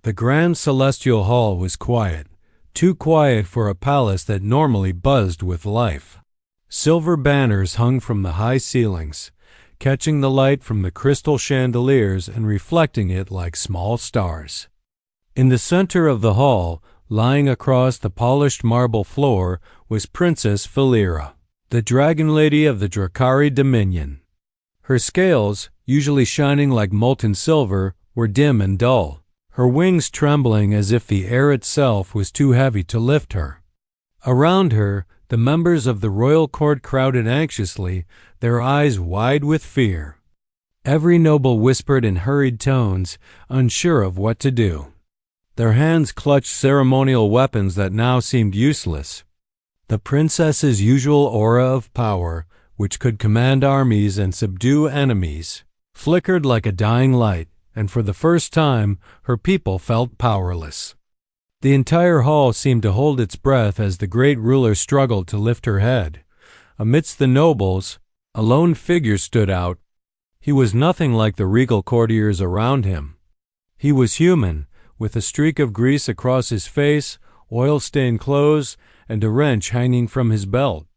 The grand celestial hall was quiet, too quiet for a palace that normally buzzed with life. Silver banners hung from the high ceilings, catching the light from the crystal chandeliers and reflecting it like small stars. In the center of the hall, lying across the polished marble floor, was Princess Philira, the Dragon Lady of the Drakari Dominion. Her scales, usually shining like molten silver, were dim and dull, her wings trembling as if the air itself was too heavy to lift her. Around her, the members of the royal court crowded anxiously, their eyes wide with fear. Every noble whispered in hurried tones, unsure of what to do. Their hands clutched ceremonial weapons that now seemed useless. The princess's usual aura of power, which could command armies and subdue enemies, flickered like a dying light, and for the first time, her people felt powerless. The entire hall seemed to hold its breath as the great ruler struggled to lift her head. Amidst the nobles, a lone figure stood out. He was nothing like the regal courtiers around him. He was human, with a streak of grease across his face, oil-stained clothes, and a wrench hanging from his belt.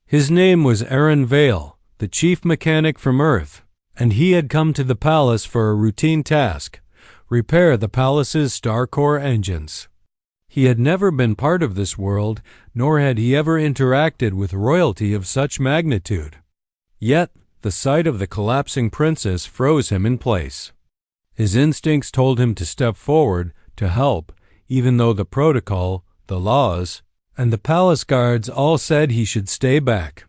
His name was Aaron Vale, the chief mechanic from Earth, and he had come to the palace for a routine task: repair the palace's star-core engines. He had never been part of this world, nor had he ever interacted with royalty of such magnitude. Yet, the sight of the collapsing princess froze him in place. His instincts told him to step forward, to help, even though the protocol, the laws, and the palace guards all said he should stay back.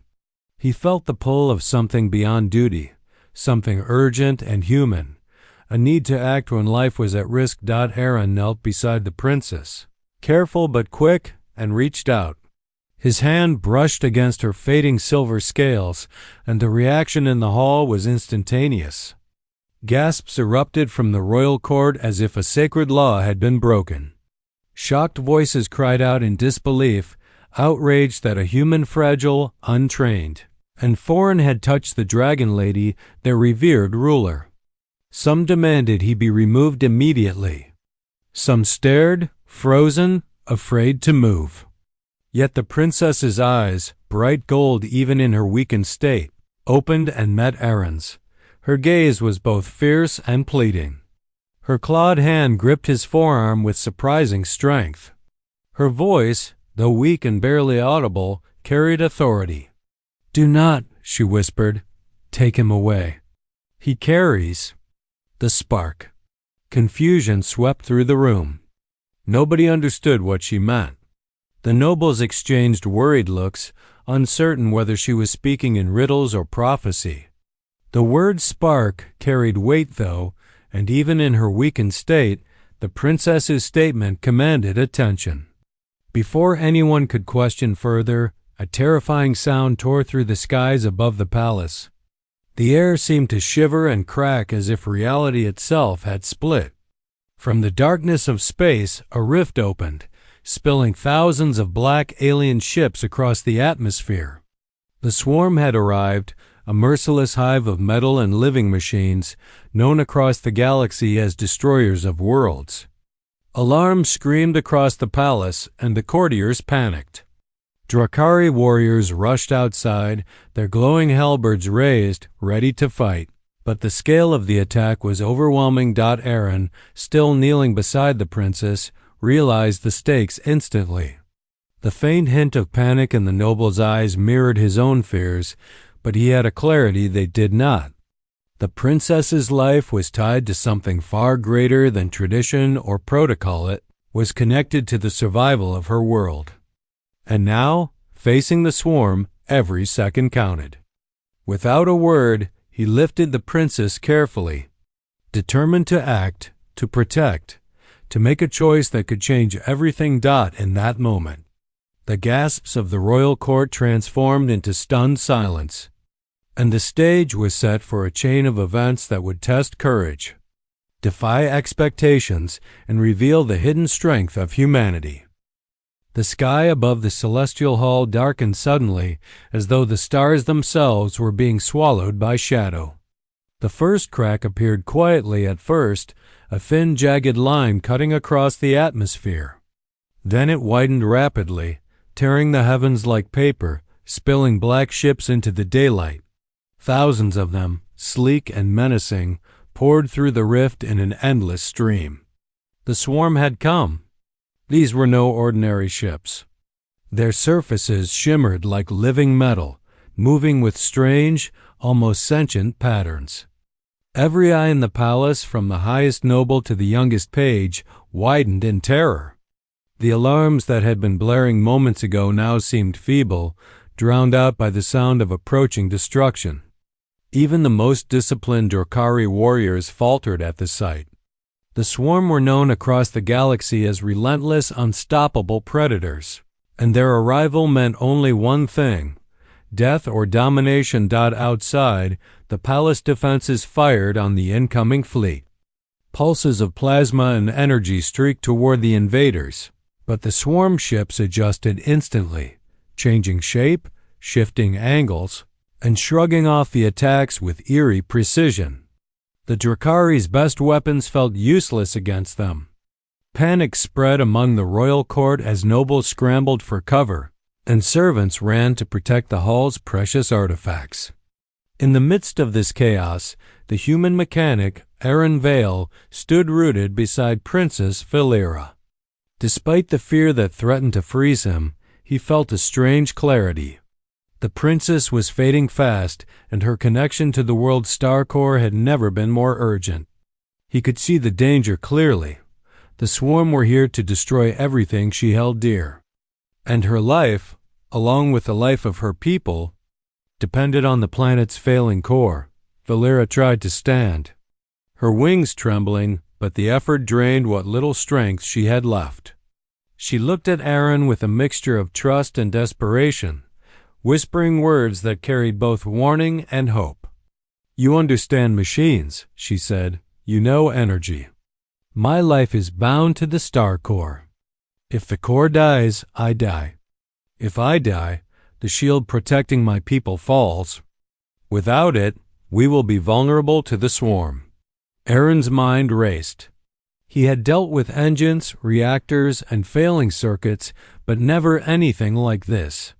He felt the pull of something beyond duty, something urgent and human, a need to act when life was at risk. Aaron knelt beside the princess, careful but quick, and reached out. His hand brushed against her fading silver scales, and the reaction in the hall was instantaneous. Gasps erupted from the royal court as if a sacred law had been broken. Shocked voices cried out in disbelief, outraged that a human fragile, untrained, and foreign had touched the Dragon Lady, their revered ruler. Some demanded he be removed immediately. Some stared, frozen, afraid to move. Yet the princess's eyes, bright gold even in her weakened state, opened and met Aaron's. Her gaze was both fierce and pleading. Her clawed hand gripped his forearm with surprising strength. Her voice, though weak and barely audible, carried authority. "Do not," she whispered, "take him away. He carries the spark." Confusion swept through the room. Nobody understood what she meant. The nobles exchanged worried looks, uncertain whether she was speaking in riddles or prophecy. The word spark carried weight, though, and even in her weakened state, the princess's statement commanded attention. Before anyone could question further, a terrifying sound tore through the skies above the palace. The air seemed to shiver and crack as if reality itself had split. From the darkness of space, a rift opened, spilling thousands of black alien ships across the atmosphere. The swarm had arrived, a merciless hive of metal and living machines, known across the galaxy as destroyers of worlds. Alarms screamed across the palace, and the courtiers panicked. Drakari warriors rushed outside, their glowing halberds raised, ready to fight. But the scale of the attack was overwhelming. Aaron, still kneeling beside the princess, realized the stakes instantly. The faint hint of panic in the noble's eyes mirrored his own fears, but he had a clarity they did not. The princess's life was tied to something far greater than tradition or protocol. It was connected to the survival of her world. And now, facing the swarm, every second counted. Without a word, he lifted the princess carefully, determined to act, to protect, to make a choice that could change everything. In that moment, the gasps of the royal court transformed into stunned silence, and the stage was set for a chain of events that would test courage, defy expectations, and reveal the hidden strength of humanity. The sky above the celestial hall darkened suddenly, as though the stars themselves were being swallowed by shadow. The first crack appeared quietly at first, a thin, jagged line cutting across the atmosphere. Then it widened rapidly, tearing the heavens like paper, spilling black ships into the daylight. Thousands of them, sleek and menacing, poured through the rift in an endless stream. The swarm had come. These were no ordinary ships. Their surfaces shimmered like living metal, moving with strange, almost sentient patterns. Every eye in the palace, from the highest noble to the youngest page, widened in terror. The alarms that had been blaring moments ago now seemed feeble, drowned out by the sound of approaching destruction. Even the most disciplined Drukari warriors faltered at the sight. The swarm were known across the galaxy as relentless, unstoppable predators, and their arrival meant only one thing: death or domination. Outside, the palace defenses fired on the incoming fleet. Pulses of plasma and energy streaked toward the invaders, but the swarm ships adjusted instantly, changing shape, shifting angles, and shrugging off the attacks with eerie precision. The Drukari's best weapons felt useless against them. Panic spread among the royal court as nobles scrambled for cover, and servants ran to protect the hall's precious artifacts. In the midst of this chaos, the human mechanic, Aaron Vale, stood rooted beside Princess Valera. Despite the fear that threatened to freeze him, he felt a strange clarity. The princess was fading fast, and her connection to the world's star core had never been more urgent. He could see the danger clearly. The swarm were here to destroy everything she held dear. And her life, along with the life of her people, depended on the planet's failing core. Valera tried to stand, her wings trembling, but the effort drained what little strength she had left. She looked at Aaron with a mixture of trust and desperation, whispering words that carried both warning and hope. "You understand machines," she said. "You know energy. My life is bound to the star core. If the core dies, I die. If I die, the shield protecting my people falls. Without it, we will be vulnerable to the swarm." Aaron's mind raced. He had dealt with engines, reactors, and failing circuits, but never anything like this.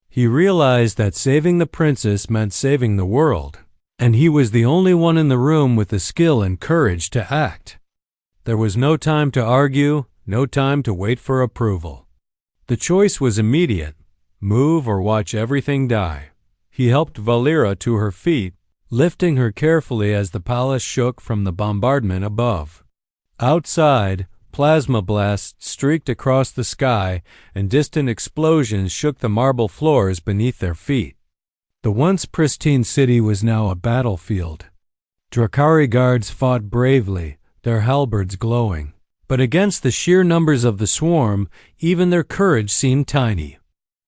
He realized that saving the princess meant saving the world, and he was the only one in the room with the skill and courage to act. There was no time to argue, no time to wait for approval. The choice was immediate: move or watch everything die. He helped Valera to her feet, lifting her carefully as the palace shook from the bombardment above. Outside, plasma blasts streaked across the sky, and distant explosions shook the marble floors beneath their feet. The once pristine city was now a battlefield. Drukari guards fought bravely, their halberds glowing. But against the sheer numbers of the swarm, even their courage seemed tiny.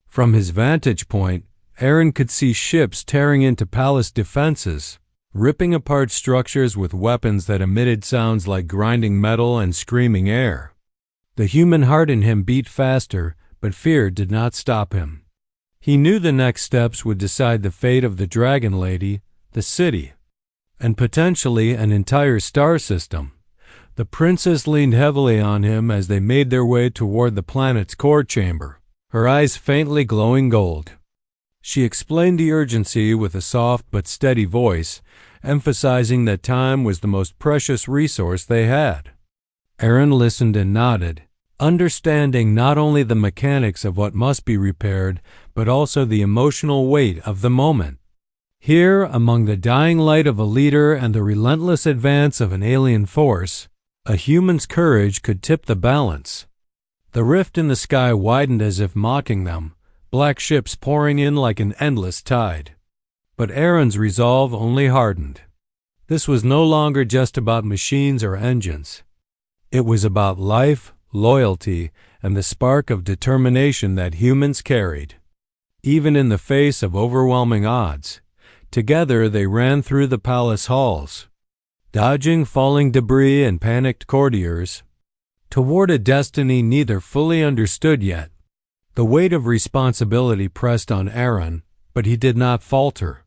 From his vantage point, Aaron could see ships tearing into palace defenses, ripping apart structures with weapons that emitted sounds like grinding metal and screaming air. The human heart in him beat faster, but fear did not stop him. He knew the next steps would decide the fate of the Dragon Lady, the city, and potentially an entire star system. The princess leaned heavily on him as they made their way toward the planet's core chamber, her eyes faintly glowing gold. She explained the urgency with a soft but steady voice, emphasizing that time was the most precious resource they had. Aaron listened and nodded, understanding not only the mechanics of what must be repaired, but also the emotional weight of the moment. Here, among the dying light of a leader and the relentless advance of an alien force, a human's courage could tip the balance. The rift in the sky widened as if mocking them, black ships pouring in like an endless tide. But Aaron's resolve only hardened. This was no longer just about machines or engines. It was about life, loyalty, and the spark of determination that humans carried. Even in the face of overwhelming odds, together they ran through the palace halls, dodging falling debris and panicked courtiers, toward a destiny neither fully understood yet. The weight of responsibility pressed on Aaron, but he did not falter.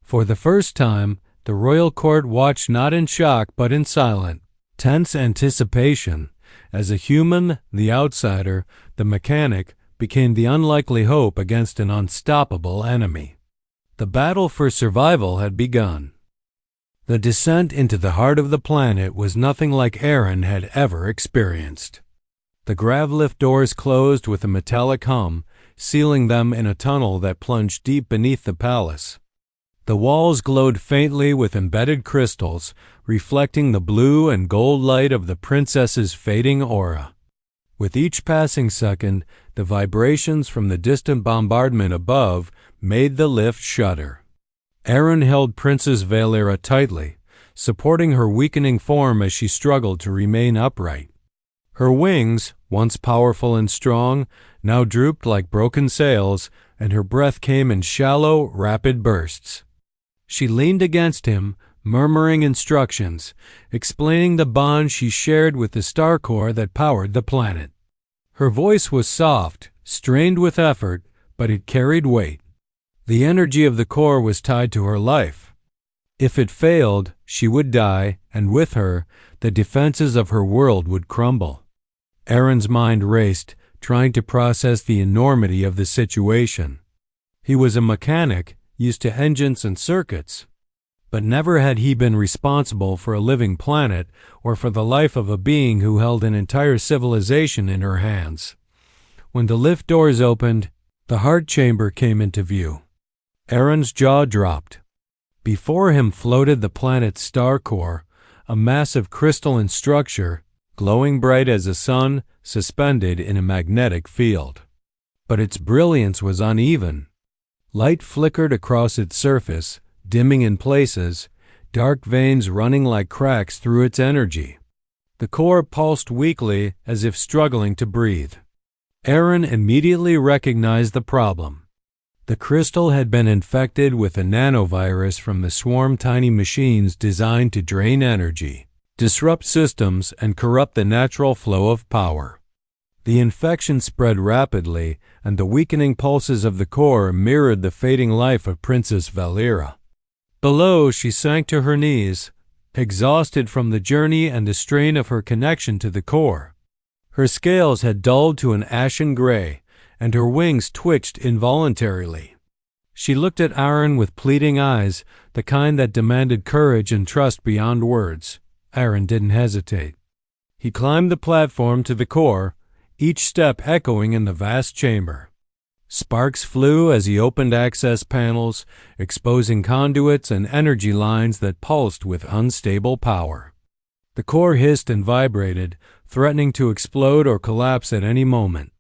For the first time, The royal court watched not in shock but in silent, tense anticipation, as a human, the outsider, the mechanic, became the unlikely hope against an unstoppable enemy. The battle for survival had begun. The descent into the heart of the planet was nothing like Aaron had ever experienced. The gravlift doors closed with a metallic hum, sealing them in a tunnel that plunged deep beneath the palace. The walls glowed faintly with embedded crystals, reflecting the blue and gold light of the princess's fading aura. With each passing second, the vibrations from the distant bombardment above made the lift shudder. Aaron held Princess Valera tightly, supporting her weakening form as she struggled to remain upright. Her wings, once powerful and strong, now drooped like broken sails, and her breath came in shallow, rapid bursts. She leaned against him, murmuring instructions, explaining the bond she shared with the star core that powered the planet. Her voice was soft, strained with effort, but it carried weight. The energy of the core was tied to her life. If it failed, she would die, and with her, the defenses of her world would crumble. Aaron's mind raced, trying to process the enormity of the situation. He was a mechanic, used to engines and circuits, but never had he been responsible for a living planet or for the life of a being who held an entire civilization in her hands. When the lift doors opened, the heart chamber came into view. Aaron's jaw dropped. Before him floated the planet's star core, a massive crystalline structure, glowing bright as a sun, suspended in a magnetic field. But its brilliance was uneven. Light flickered across its surface, dimming in places, dark veins running like cracks through its energy. The core pulsed weakly as if struggling to breathe. Aaron immediately recognized the problem. The crystal had been infected with a nanovirus from the swarm tiny machines designed to drain energy, disrupt systems, and corrupt the natural flow of power. The infection spread rapidly, and the weakening pulses of the core mirrored the fading life of Princess Valera. Below, she sank to her knees, exhausted from the journey and the strain of her connection to the core. Her scales had dulled to an ashen gray, and her wings twitched involuntarily. She looked at Aaron with pleading eyes, the kind that demanded courage and trust beyond words. Aaron didn't hesitate. He climbed the platform to the core, each step echoing in the vast chamber. Sparks flew as he opened access panels, exposing conduits and energy lines that pulsed with unstable power. The core hissed and vibrated, threatening to explode or collapse at any moment.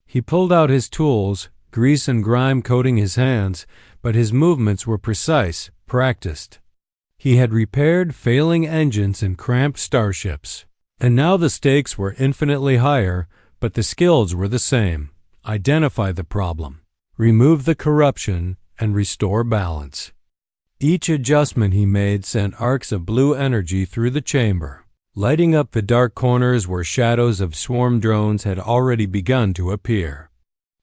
He pulled out his tools, grease and grime coating his hands, but his movements were precise, practiced. He had repaired failing engines and cramped starships. And now the stakes were infinitely higher, but the skills were the same. Identify the problem, remove the corruption, and restore balance. Each adjustment he made sent arcs of blue energy through the chamber, lighting up the dark corners where shadows of swarm drones had already begun to appear.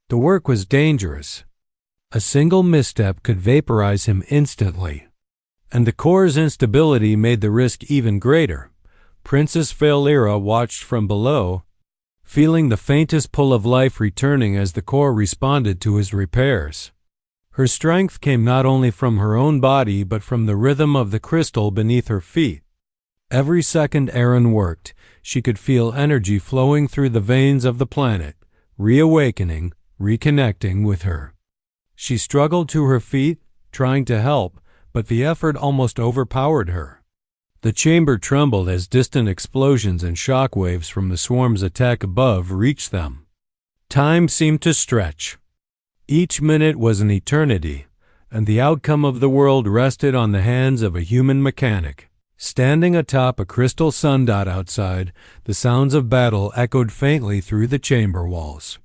The work was dangerous. A single misstep could vaporize him instantly, and the core's instability made the risk even greater. Princess Valera watched from below, feeling the faintest pull of life returning as the core responded to his repairs. Her strength came not only from her own body but from the rhythm of the crystal beneath her feet. Every second Aaron worked, she could feel energy flowing through the veins of the planet, reawakening, reconnecting with her. She struggled to her feet, trying to help, but the effort almost overpowered her. The chamber trembled as distant explosions and shock waves from the swarm's attack above reached them. Time seemed to stretch. Each minute was an eternity, and the outcome of the world rested on the hands of a human mechanic. Standing atop a crystal sundot outside, the sounds of battle echoed faintly through the chamber walls.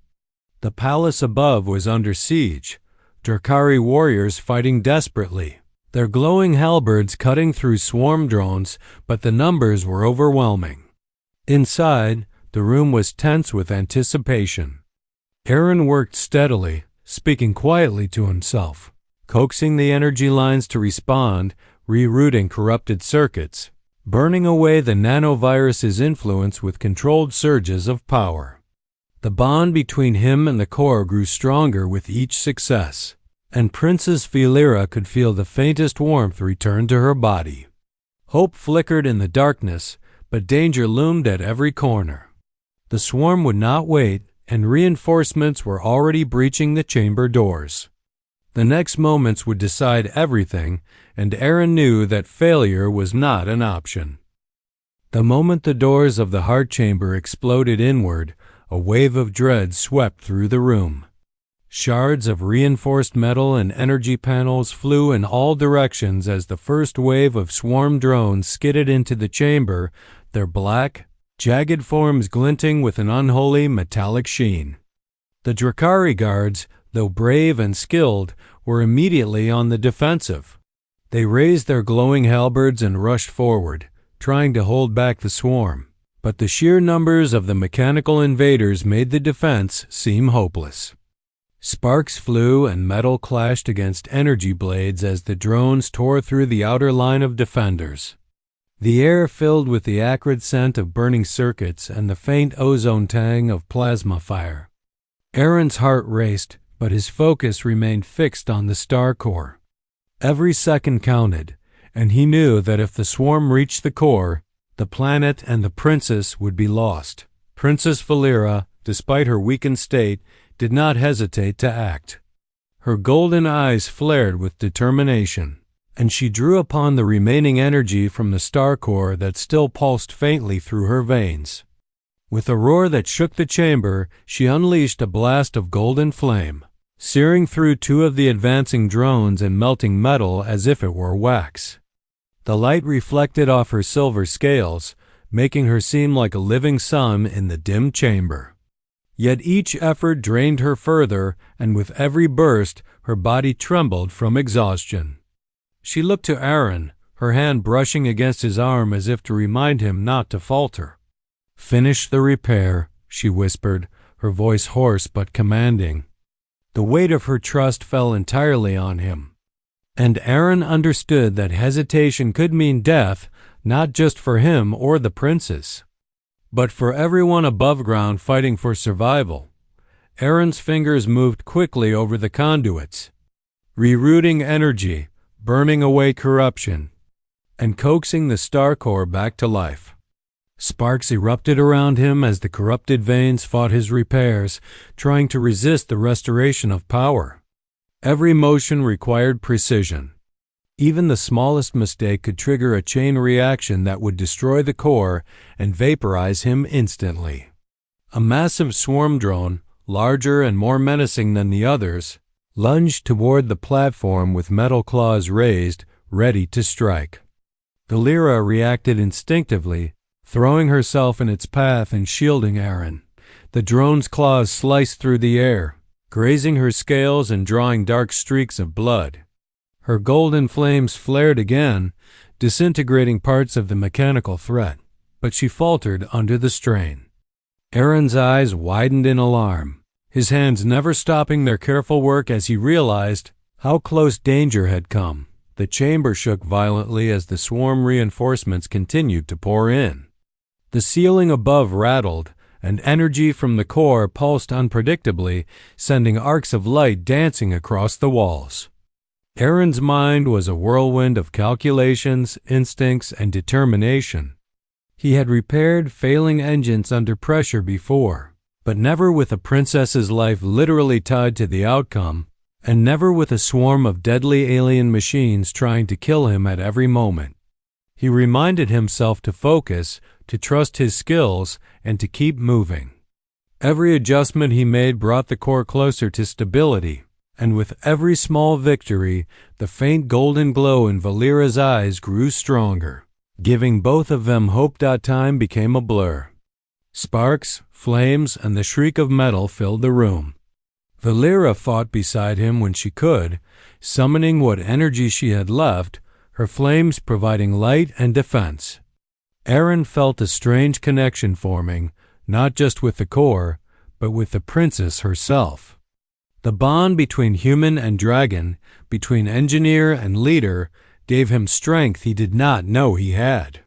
The palace above was under siege, Drakari warriors fighting desperately, their glowing halberds cutting through swarm drones, but the numbers were overwhelming. Inside, the room was tense with anticipation. Aaron worked steadily, speaking quietly to himself, coaxing the energy lines to respond, rerouting corrupted circuits, burning away the nanovirus's influence with controlled surges of power. The bond between him and the core grew stronger with each success, and Princess Valera could feel the faintest warmth return to her body. Hope flickered in the darkness, but danger loomed at every corner. The swarm would not wait, and reinforcements were already breaching the chamber doors. The next moments would decide everything, and Aaron knew that failure was not an option. The moment the doors of the heart chamber exploded inward, a wave of dread swept through the room. Shards of reinforced metal and energy panels flew in all directions as the first wave of swarm drones skidded into the chamber, their black, jagged forms glinting with an unholy metallic sheen. The Drakari guards, though brave and skilled, were immediately on the defensive. They raised their glowing halberds and rushed forward, trying to hold back the swarm, but the sheer numbers of the mechanical invaders made the defense seem hopeless. Sparks flew and metal clashed against energy blades as the drones tore through the outer line of defenders. The air filled with the acrid scent of burning circuits and the faint ozone tang of plasma fire. Aaron's heart raced, but his focus remained fixed on the star core. Every second counted, and he knew that if the swarm reached the core, the planet and the princess would be lost. Princess Valera, despite her weakened state, did not hesitate to act. Her golden eyes flared with determination, and she drew upon the remaining energy from the star core that still pulsed faintly through her veins. With a roar that shook the chamber, she unleashed a blast of golden flame, searing through two of the advancing drones and melting metal as if it were wax. The light reflected off her silver scales, making her seem like a living sun in the dim chamber. Yet each effort drained her further, and with every burst, her body trembled from exhaustion. She looked to Aaron, her hand brushing against his arm as if to remind him not to falter. "Finish the repair," she whispered, her voice hoarse but commanding. The weight of her trust fell entirely on him. And Aaron understood that hesitation could mean death, not just for him or the princess, but for everyone above ground fighting for survival. Aaron's fingers moved quickly over the conduits, rerouting energy, burning away corruption, and coaxing the star core back to life. Sparks erupted around him as the corrupted veins fought his repairs, trying to resist the restoration of power. Every motion required precision. Even the smallest mistake could trigger a chain reaction that would destroy the core and vaporize him instantly. A massive swarm drone, larger and more menacing than the others, lunged toward the platform with metal claws raised, ready to strike. The Lyra reacted instinctively, throwing herself in its path and shielding Aaron. The drone's claws sliced through the air, grazing her scales and drawing dark streaks of blood. Her golden flames flared again, disintegrating parts of the mechanical threat, but she faltered under the strain. Aaron's eyes widened in alarm, his hands never stopping their careful work as he realized how close danger had come. The chamber shook violently as the swarm reinforcements continued to pour in. The ceiling above rattled, and energy from the core pulsed unpredictably, sending arcs of light dancing across the walls. Aaron's mind was a whirlwind of calculations, instincts, and determination. He had repaired failing engines under pressure before, but never with a princess's life literally tied to the outcome, and never with a swarm of deadly alien machines trying to kill him at every moment. He reminded himself to focus, to trust his skills, and to keep moving. Every adjustment he made brought the core closer to stability, and with every small victory, the faint golden glow in Valera's eyes grew stronger, giving both of them hope. Time became a blur. Sparks, flames, and the shriek of metal filled the room. Valera fought beside him when she could, summoning what energy she had left, her flames providing light and defense. Aaron felt a strange connection forming, not just with the core, but with the princess herself. The bond between human and dragon, between engineer and leader, gave him strength he did not know he had.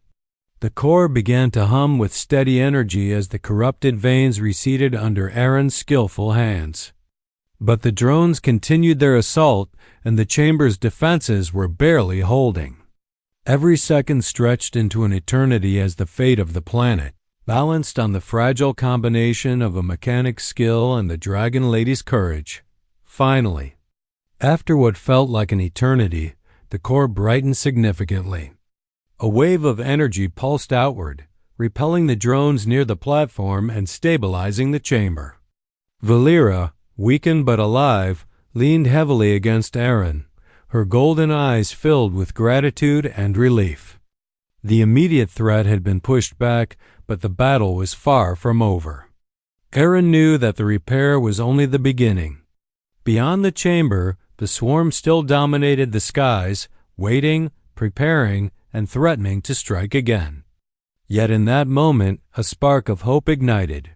The core began to hum with steady energy as the corrupted veins receded under Aaron's skillful hands. But the drones continued their assault, and the chamber's defenses were barely holding. Every second stretched into an eternity as the fate of the planet, balanced on the fragile combination of a mechanic's skill and the dragon lady's courage. Finally, after what felt like an eternity, the core brightened significantly. A wave of energy pulsed outward, repelling the drones near the platform and stabilizing the chamber. Valera, weakened but alive, leaned heavily against Aaron, her golden eyes filled with gratitude and relief. The immediate threat had been pushed back, but the battle was far from over. Aaron knew that the repair was only the beginning. Beyond the chamber, the swarm still dominated the skies, waiting, preparing, and threatening to strike again. Yet in that moment, a spark of hope ignited.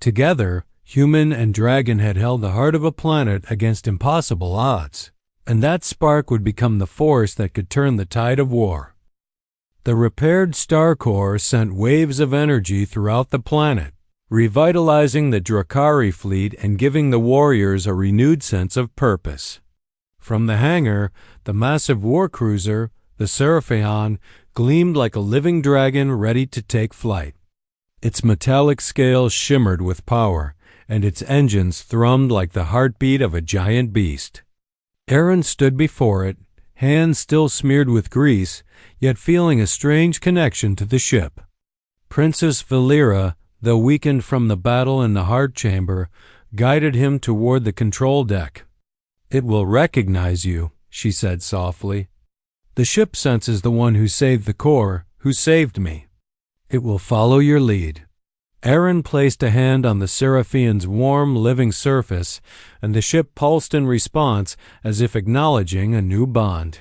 Together, human and dragon had held the heart of a planet against impossible odds, and that spark would become the force that could turn the tide of war. The repaired star core sent waves of energy throughout the planet, revitalizing the Drakari fleet and giving the warriors a renewed sense of purpose. From the hangar, the massive war cruiser, the Seraphon, gleamed like a living dragon ready to take flight. Its metallic scales shimmered with power, and its engines thrummed like the heartbeat of a giant beast. Aaron stood before it, hands still smeared with grease, yet feeling a strange connection to the ship. Princess Valera, though weakened from the battle in the heart chamber, guided him toward the control deck. "It will recognize you," she said softly. "The ship senses the one who saved the core, who saved me. It will follow your lead." Aaron placed a hand on the Seraphion's warm, living surface, and the ship pulsed in response as if acknowledging a new bond.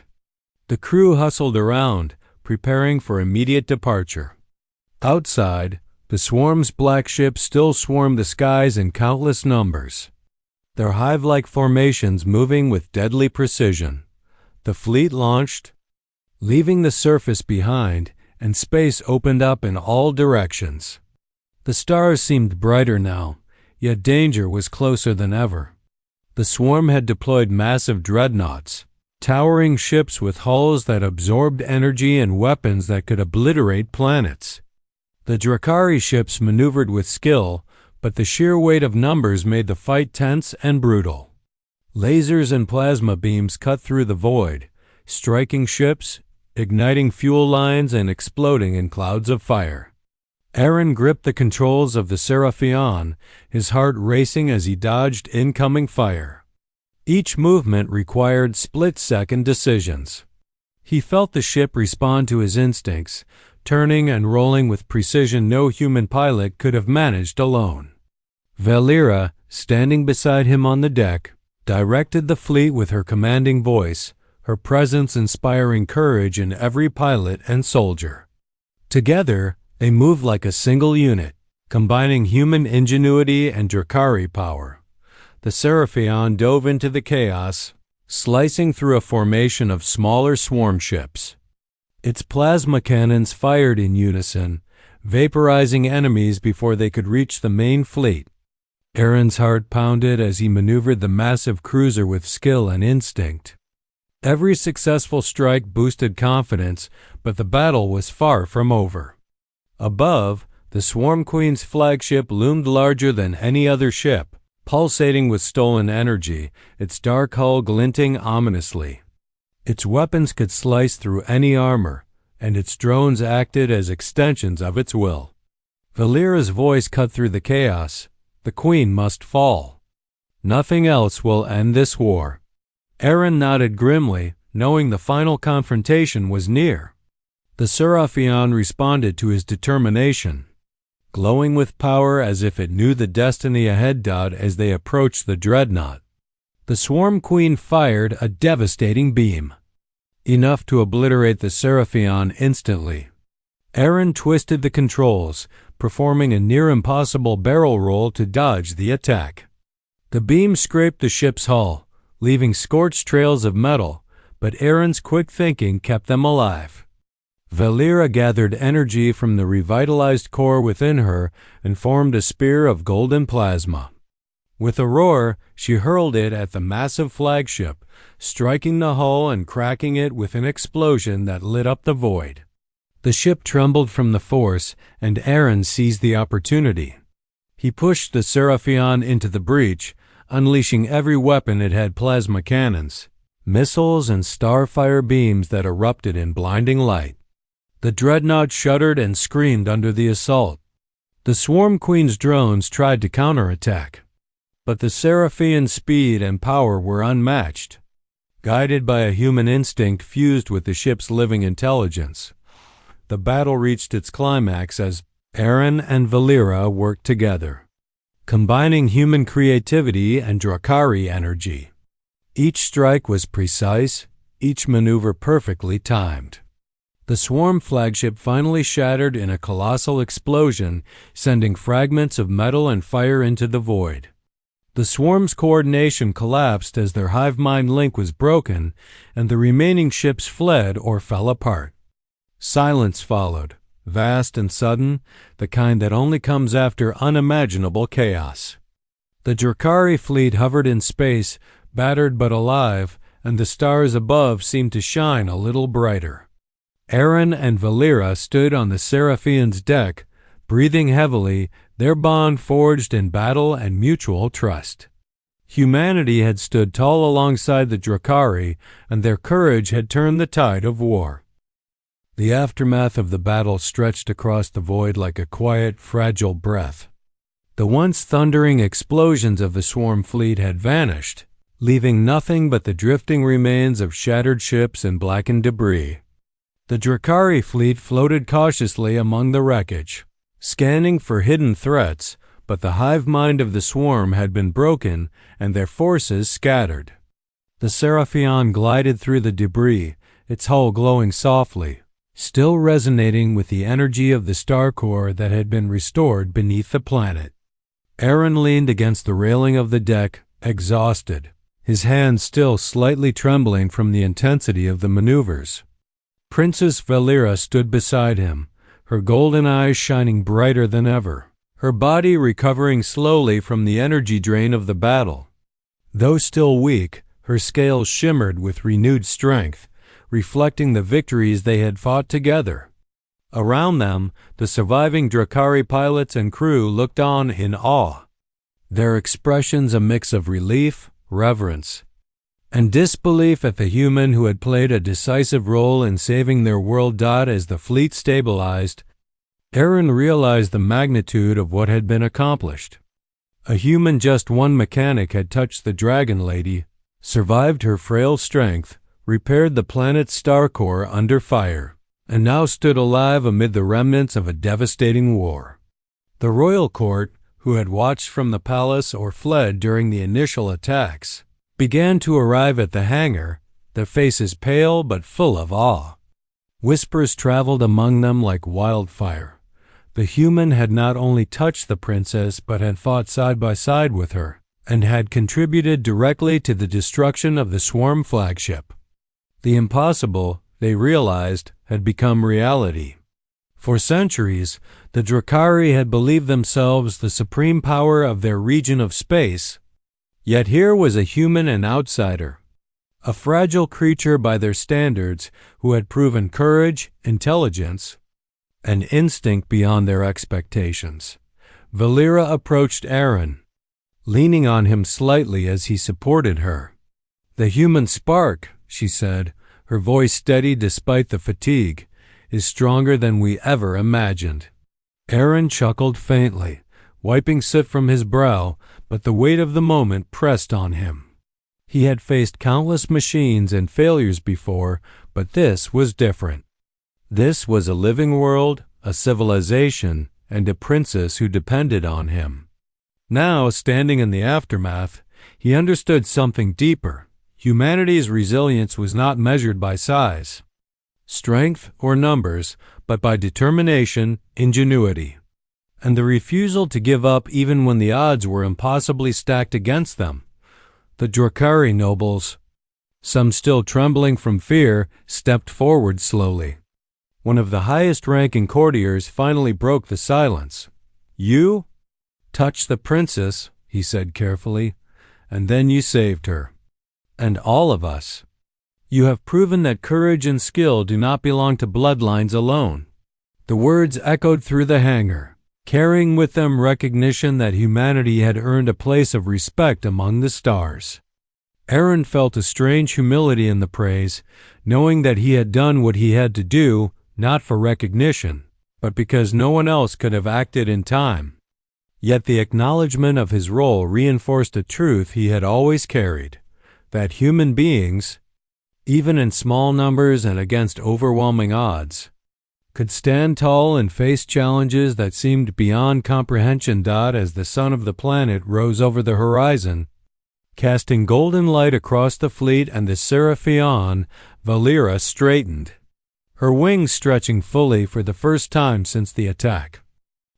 The crew hustled around, preparing for immediate departure. Outside, the swarm's black ships still swarmed the skies in countless numbers, their hive-like formations moving with deadly precision. The fleet launched, leaving the surface behind, and space opened up in all directions. The stars seemed brighter now, yet danger was closer than ever. The swarm had deployed massive dreadnoughts, towering ships with hulls that absorbed energy and weapons that could obliterate planets. The Drakari ships maneuvered with skill, but the sheer weight of numbers made the fight tense and brutal. Lasers and plasma beams cut through the void, striking ships, igniting fuel lines, and exploding in clouds of fire. Aaron gripped the controls of the Seraphon, his heart racing as he dodged incoming fire. Each movement required split-second decisions. He felt the ship respond to his instincts, turning and rolling with precision no human pilot could have managed alone. Valera, standing beside him on the deck, directed the fleet with her commanding voice, her presence inspiring courage in every pilot and soldier. Together, they moved like a single unit, combining human ingenuity and Drakari power. The Seraphon dove into the chaos, slicing through a formation of smaller swarm ships. Its plasma cannons fired in unison, vaporizing enemies before they could reach the main fleet. Aaron's heart pounded as he maneuvered the massive cruiser with skill and instinct. Every successful strike boosted confidence, but the battle was far from over. Above, the Swarm Queen's flagship loomed larger than any other ship, pulsating with stolen energy, its dark hull glinting ominously. Its weapons could slice through any armor, and its drones acted as extensions of its will. Valera's voice cut through the chaos. "The Queen must fall. Nothing else will end this war." Aaron nodded grimly, knowing the final confrontation was near. The Seraphon responded to his determination, glowing with power as if it knew the destiny ahead as they approached the dreadnought. The Swarm Queen fired a devastating beam, enough to obliterate the Seraphon instantly. Aaron twisted the controls, performing a near-impossible barrel roll to dodge the attack. The beam scraped the ship's hull, leaving scorched trails of metal, but Aaron's quick thinking kept them alive. Valera gathered energy from the revitalized core within her and formed a spear of golden plasma. With a roar, she hurled it at the massive flagship, striking the hull and cracking it with an explosion that lit up the void. The ship trembled from the force, and Aaron seized the opportunity. He pushed the Seraphion into the breach, unleashing every weapon it had: plasma cannons, missiles, and starfire beams that erupted in blinding light. The dreadnought shuddered and screamed under the assault. The Swarm Queen's drones tried to counterattack, but the Seraphian's speed and power were unmatched. Guided by a human instinct fused with the ship's living intelligence, the battle reached its climax as Aaron and Valera worked together, combining human creativity and Drakari energy. Each strike was precise, each maneuver perfectly timed. The swarm flagship finally shattered in a colossal explosion, sending fragments of metal and fire into the void. The swarm's coordination collapsed as their hive mind link was broken, and the remaining ships fled or fell apart. Silence followed, vast and sudden, the kind that only comes after unimaginable chaos. The Drakari fleet hovered in space, battered but alive, and the stars above seemed to shine a little brighter. Aaron and Valera stood on the Seraphian's deck, breathing heavily, their bond forged in battle and mutual trust. Humanity had stood tall alongside the Drakari, and their courage had turned the tide of war. The aftermath of the battle stretched across the void like a quiet, fragile breath. The once thundering explosions of the swarm fleet had vanished, leaving nothing but the drifting remains of shattered ships and blackened debris. The Drakari fleet floated cautiously among the wreckage, scanning for hidden threats, but the hive mind of the swarm had been broken and their forces scattered. The Seraphion glided through the debris, its hull glowing softly, still resonating with the energy of the star core that had been restored beneath the planet. Aaron leaned against the railing of the deck, exhausted, his hands still slightly trembling from the intensity of the maneuvers. Princess Valera stood beside him, her golden eyes shining brighter than ever, her body recovering slowly from the energy drain of the battle. Though still weak, her scales shimmered with renewed strength, reflecting the victories they had fought together. Around them, the surviving Drakari pilots and crew looked on in awe, their expressions a mix of relief, reverence, and disbelief at the human who had played a decisive role in saving their world. As the fleet stabilized, Aaron realized the magnitude of what had been accomplished. A human, just one mechanic, had touched the Dragon Lady, survived her frail strength, repaired the planet's star core under fire, and now stood alive amid the remnants of a devastating war. The royal court, who had watched from the palace or fled during the initial attacks, began to arrive at the hangar, their faces pale but full of awe. Whispers traveled among them like wildfire. The human had not only touched the princess but had fought side by side with her, and had contributed directly to the destruction of the swarm flagship. The impossible, they realized, had become reality. For centuries, the Drakari had believed themselves the supreme power of their region of space. Yet here was a human, an outsider, a fragile creature by their standards, who had proven courage, intelligence, and instinct beyond their expectations. Valera approached Aaron, leaning on him slightly as he supported her. "The human spark," she said, her voice steady despite the fatigue, "is stronger than we ever imagined." Aaron chuckled faintly, wiping soot from his brow, but the weight of the moment pressed on him. He had faced countless machines and failures before, but this was different. This was a living world, a civilization, and a princess who depended on him. Now, standing in the aftermath, he understood something deeper. Humanity's resilience was not measured by size, strength, or numbers, but by determination, ingenuity, and the refusal to give up even when the odds were impossibly stacked against them. The Drakari nobles, Some, still trembling from fear, stepped forward slowly. One of the highest-ranking courtiers finally broke the silence. "You touched the princess," he said carefully, "and then you saved her. And all of us. You have proven that courage and skill do not belong to bloodlines alone." The words echoed through the hangar, carrying with them recognition that humanity had earned a place of respect among the stars. Aaron felt a strange humility in the praise, knowing that he had done what he had to do, not for recognition, but because no one else could have acted in time. Yet the acknowledgement of his role reinforced a truth he had always carried, that human beings, even in small numbers and against overwhelming odds, could stand tall and face challenges that seemed beyond comprehension. As the sun of the planet rose over the horizon, casting golden light across the fleet and the Seraphion, Valera straightened, her wings stretching fully for the first time since the attack.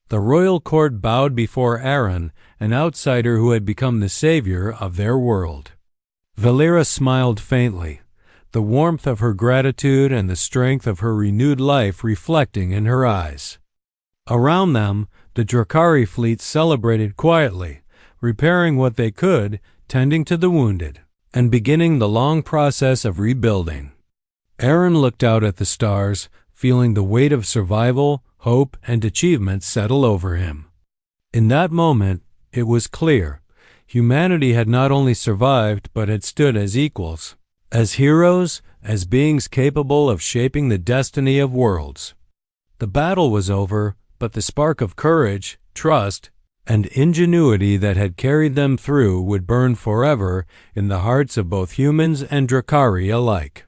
The royal court bowed before Aaron, an outsider who had become the savior of their world. Valera smiled faintly, the warmth of her gratitude and the strength of her renewed life reflecting in her eyes. Around them, the Drakari fleet celebrated quietly, repairing what they could, tending to the wounded, and beginning the long process of rebuilding. Aaron looked out at the stars, feeling the weight of survival, hope, and achievement settle over him. In that moment, it was clear. Humanity had not only survived, but had stood as equals, as heroes, as beings capable of shaping the destiny of worlds. The battle was over, but the spark of courage, trust, and ingenuity that had carried them through would burn forever in the hearts of both humans and Drakari alike.